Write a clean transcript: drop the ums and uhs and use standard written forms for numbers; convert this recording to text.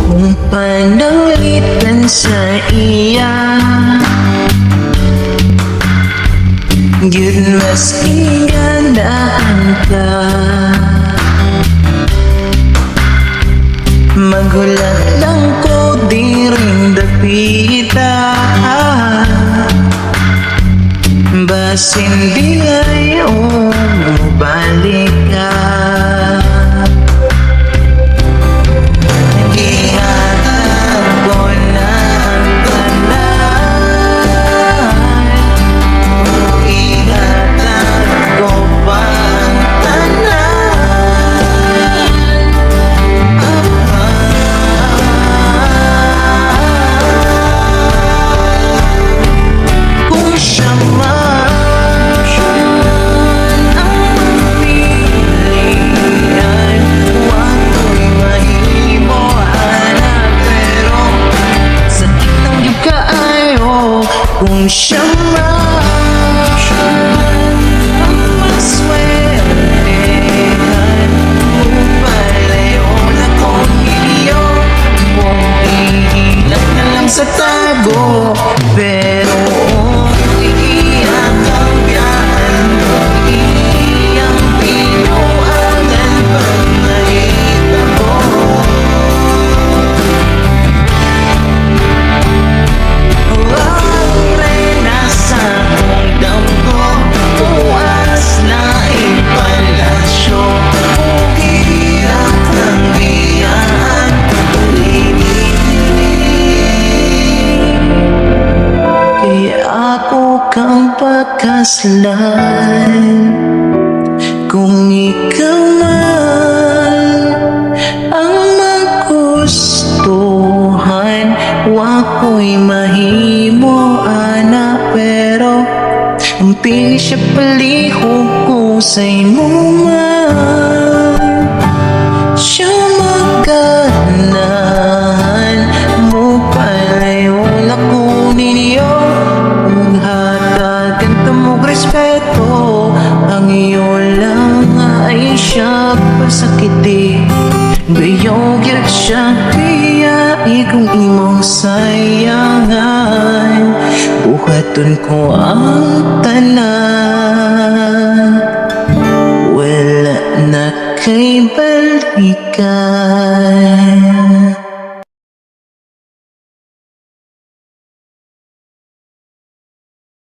Kung pananglitan sa iya Yun mas ingandaan ka Magulat lang ko di rin dapita Basin di ayaw bumalik ka Ihatag ko na ang tanan Ihatag ko pa ang tanan Kung siya man ang pilihan Huwag ko'y mahimo-ana Pero sakit ng di kaayo Kung siya man ang maswertehan Palayo na kong iliyo Kung iilat na lang sa tago Pero iiyak ang biyaan mo Iyang pinuangan pag nakita mo Huwag rena sa kong damgo Buwas na ipalasyo Kung iiyak ng biyaan Kaya ako kang pakaslan Kung ikaw man ang magustuhan Wa ko'y mahimo ana Pero ang pili siya palihog ko sa imo man Siya maganahan mo palayo na kuninyo Hatagan ka mo'g respeto Ang iyo lang ay siya pasakiti Bayong gyud siya kaya ikong imong sayangan Buhaton ko ang tanan